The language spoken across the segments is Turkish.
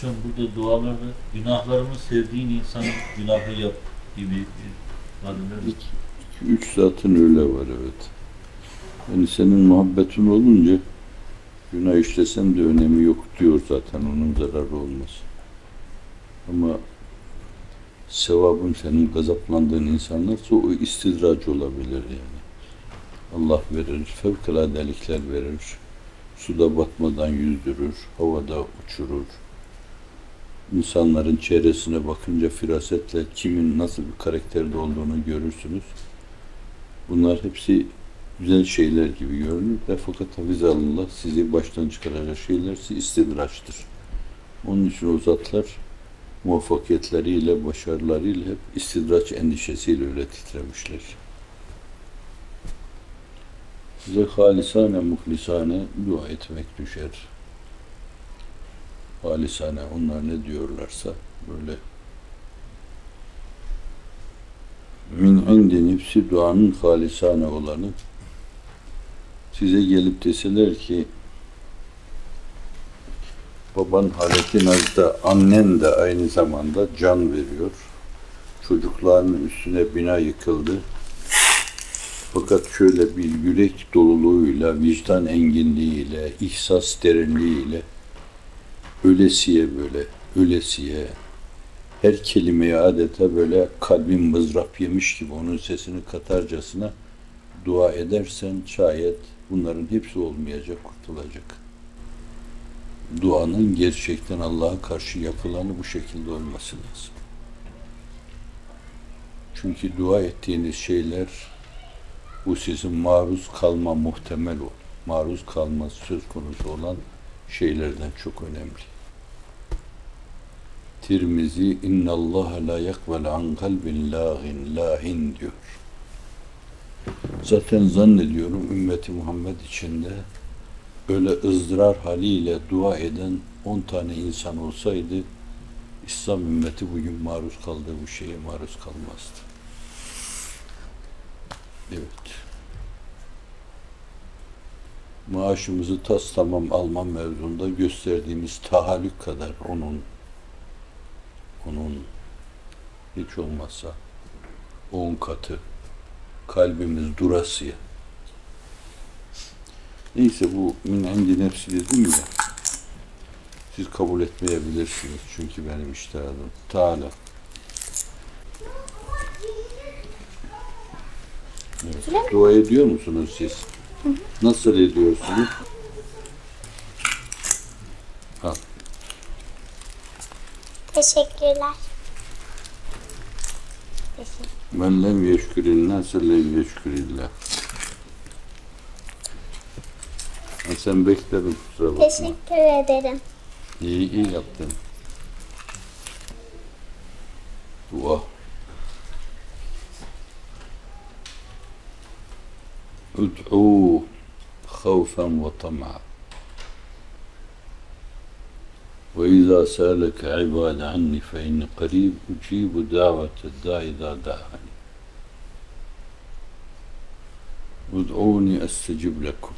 Hocam burada dualarda günahlarımı sevdiğin insanın günahı yap gibi bir ifadeler mi? Üç zaten öyle var, evet. Yani senin muhabbetin olunca günah işlesen de önemi yok diyor zaten, onun zararı olmaz. Ama sevabın senin gazaplandığın insanlarsa o istidraç olabilir yani. Allah verir, fevkaladelikler verir, suda batmadan yüzdürür, havada uçurur. İnsanların çevresine bakınca firasetle kimin nasıl bir karakterde olduğunu görürsünüz. Bunlar hepsi güzel şeyler gibi görünür de fakat hafizallah sizi baştan çıkaracak şeyler istidraçtır. Onun için o zatlar muvaffakiyetleriyle, başarılarıyla hep istidraç endişesiyle öyle titremişler. Size halisane, muhlisane dua etmek düşer. Halisane, onlar ne diyorlarsa böyle min indi nefsi duanın halisane olanı, size gelip deseler ki baban haleti nazda, annen de aynı zamanda can veriyor. Çocukların üstüne bina yıkıldı. Fakat şöyle bir yürek doluluğuyla, vicdan enginliğiyle, ihsas derinliğiyle ölesiye her kelimeye adeta böyle kalbin mızrap yemiş gibi onun sesini katarcasına dua edersen şayet bunların hepsi olmayacak, kurtulacak. Duanın gerçekten Allah'a karşı yapılanı bu şekilde olması lazım. Çünkü dua ettiğiniz şeyler bu sizin maruz kalma muhtemel maruz kalması söz konusu olan şeylerden çok önemli. Tirmizi innallaha la yakbel an kalbin lahin diyor. Zaten zannediyorum ümmeti Muhammed içinde öyle ızdırar haliyle dua eden 10 tane insan olsaydı İslam ümmeti bugün maruz kaldığı bu şeye maruz kalmazdı. Evet. Maaşımızı tas tamam alma mevzunda gösterdiğimiz tahallük kadar onun hiç olmazsa 10 katı kalbimiz durasıya. Neyse, bu min indi nefsi dedim ya, siz kabul etmeyebilirsiniz çünkü benim iştihadım Teala. Evet. Dua ediyor musunuz siz? Hı hı. Nasıl ediyorsunuz? Ha. Teşekkürler. Men lem yeşkürillâh lem yeşkürillâh. Sen bekledim, kusura bakma. Teşekkür ederim. İyi yaptın. Dua. Ud'u havfen ve tam'a. Ve izâ sâleke ibâde anni fe inni qarîb ucîbu da'vete dâ izâ da'ani. Ud'ûni estecib lekum.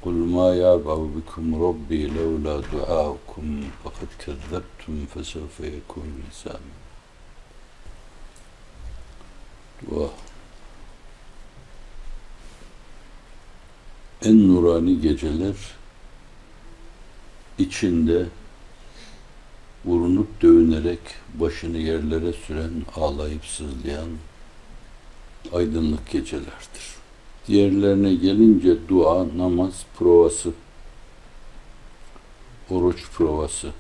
قُلْ مَا يَعْبَعُ بِكُمْ رَبِّي لَوْلَا دُعَاؤُكُمْ فَقَدْ كَذَّبْتُمْ فَسَوْفَ يَكُونُ لِزَامًا. Dua. En nurani geceler içinde vurunup dövünerek başını yerlere süren, ağlayıp sızlayan aydınlık gecelerdir. Diğerlerine gelince dua, namaz provası, oruç provası.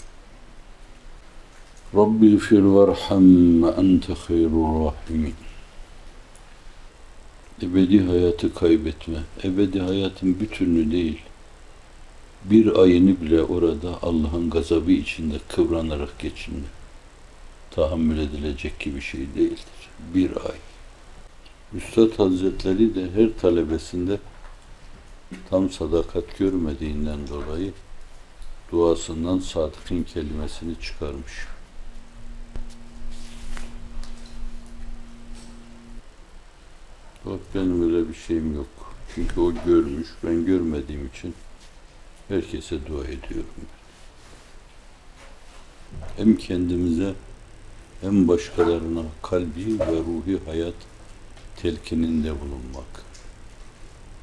Rabbi gfir verham ve ente hayrur rahimin. Ebedi hayatı kaybetme, ebedi hayatın bütününü değil, bir ayını bile orada Allah'ın gazabı içinde kıvranarak geçinme, tahammül edilecek gibi şey değildir. Bir ay. Üstad Hazretleri de her talebesinde tam sadakat görmediğinden dolayı duasından sadıkın kelimesini çıkarmış. Bak, benim öyle bir şeyim yok. Çünkü o görmüş, ben görmediğim için Herkese dua ediyorum. Hem kendimize hem başkalarına kalbi ve ruhi hayat telkininde bulunmak.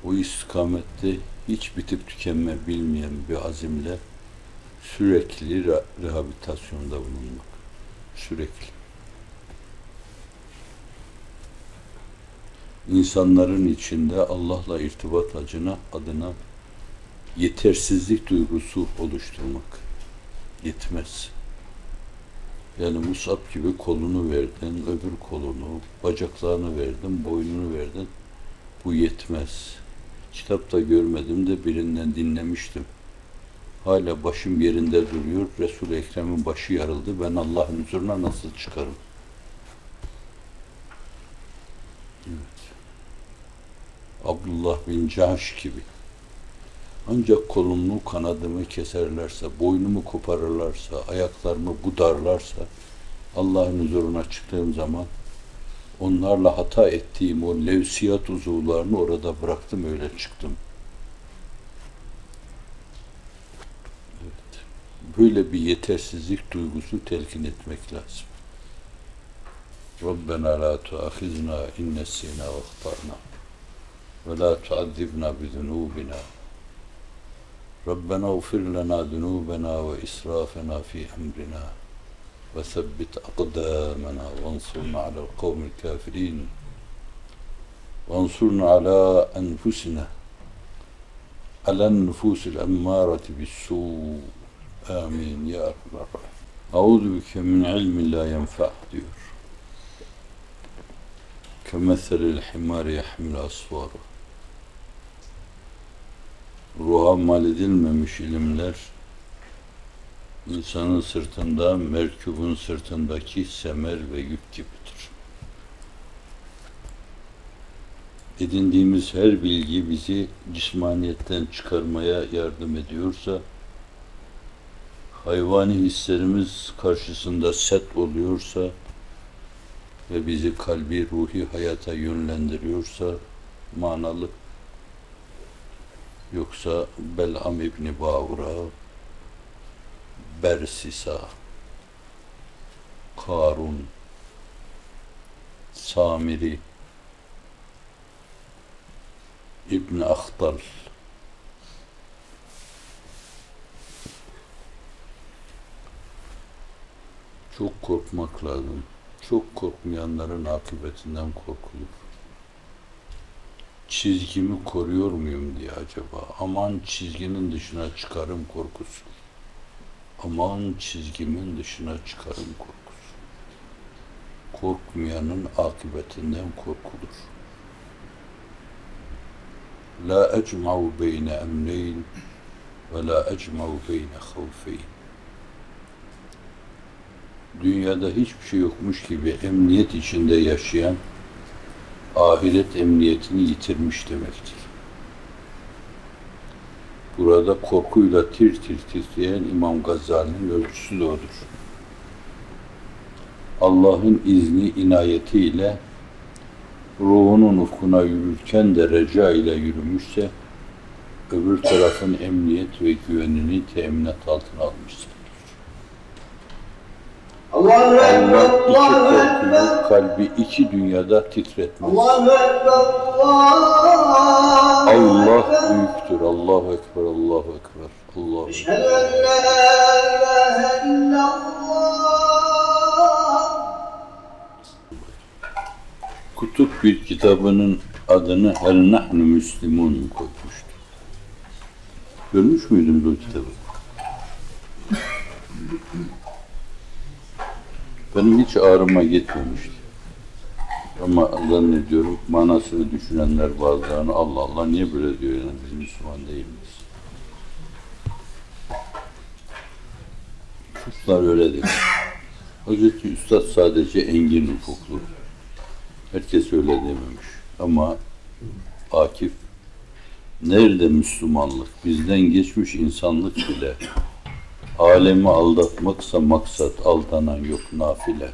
O istikamette hiç bitip tükenme bilmeyen bir azimle sürekli rehabilitasyonda bulunmak. Sürekli. İnsanların içinde Allah'la irtibat adına yetersizlik duygusu oluşturmak. Yetmez. Yani Musab gibi kolunu verdin, öbür kolunu, bacaklarını verdin, boynunu verdin. Bu yetmez. Kitapta görmedim de birinden dinlemiştim. Hala başım yerinde duruyor. Resul-i Ekrem'in başı yarıldı. Ben Allah'ın huzuruna nasıl çıkarım? Evet. Abdullah bin Cahş gibi. Ancak kolumu, kanadımı keserlerse, boynumu koparırlarsa, ayaklarımı budarlarsa, Allah'ın huzuruna çıktığım zaman onlarla hata ettiğim o levsiyat uzuvlarını orada bıraktım, öyle çıktım. Evet. Böyle bir yetersizlik duygusu telkin etmek lazım. Rabbena la tuâkhizna in nessînâ ve ahtâna ve la tuazzibna bi zunûbina. Rabbena ufir lana zunûbena ve israfena fi emrina ve sebbit akdâmena ve ansurna alel kavmil kafirin ve ansurna ala enfusina alen nüfusil emmâreti bis-sû. Amin ya Rabbi. Euzu bike min ilmin la yenfa' diyor. Kemeselil himâri yahmil asfâru. Ruha mal edilmemiş ilimler, insanın sırtında, merkubun sırtındaki semer ve yük gibidir. Edindiğimiz her bilgi bizi cismaniyetten çıkarmaya yardım ediyorsa, hayvani hislerimiz karşısında set oluyorsa ve bizi kalbi, ruhi hayata yönlendiriyorsa manalı. Yoksa Bel'am İbni Ba'ura, Bersisa, Karun, Samiri, İbni Ahtal, çok korkmak lazım. Çok korkmayanların akıbetinden korkulur. Çizgimi koruyor muyum diye acaba? Aman çizginin dışına çıkarım korkusu. Aman çizgimin dışına çıkarım korkusu. Korkmayanın akıbetinden korkulur. La ecma'u beyne emneyn ve la ecma'u beyne havfeyn. Dünyada hiçbir şey yokmuş gibi emniyet içinde yaşayan ahiret emniyetini yitirmiş demektir. Burada korkuyla tir tir titreyen İmam Gazali'nin ölçüsü de odur. Allah'ın izni inayetiyle ruhunun ufkuna yürürken de reca ile yürümüşse, öbür tarafın emniyet ve güvenini teminat altına almıştır. Allah iki korkuyu, kalbi iki dünyada titretmez. Allah büyüktür. Allahu Ekber, Allahu Ekber, Allahu Ekber. Kutup bir kitabının adını Hel Nahnu Müslümun koymuştu. Görmüş müydün bu kitabı? Benim hiç ağrıma gitmemişti. Ama zannediyorum manasını düşünenler bazılarını Allah Allah niye böyle diyor, yani biz Müslüman değil miyiz? Çocuklar öyle değil. Hazreti Üstad sadece engin ufuklu. Herkes öyle dememiş. Ama Akif, nerede Müslümanlık? Bizden geçmiş insanlık bile. Alemi aldatmaksa maksat, aldanan yok nafile.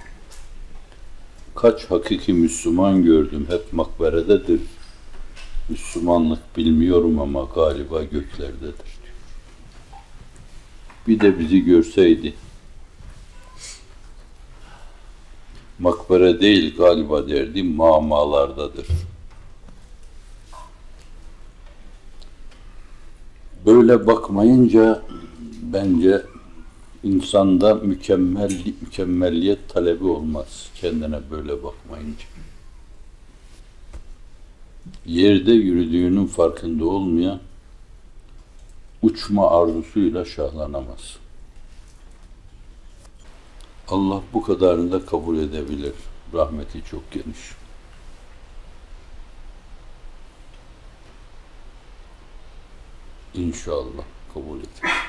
Kaç hakiki Müslüman gördüm, hep makberededir. Müslümanlık bilmiyorum ama galiba göklerdedir diyor. Bir de bizi görseydi. Makbere değil galiba derdi, mamalardadır. Böyle bakmayınca bence insanda mükemmelliyet talebi olmaz kendine böyle bakmayınca. Yerde yürüdüğünün farkında olmayan uçma arzusuyla şahlanamaz. Allah bu kadarını da kabul edebilir. Rahmeti çok geniş. İnşallah kabul eder.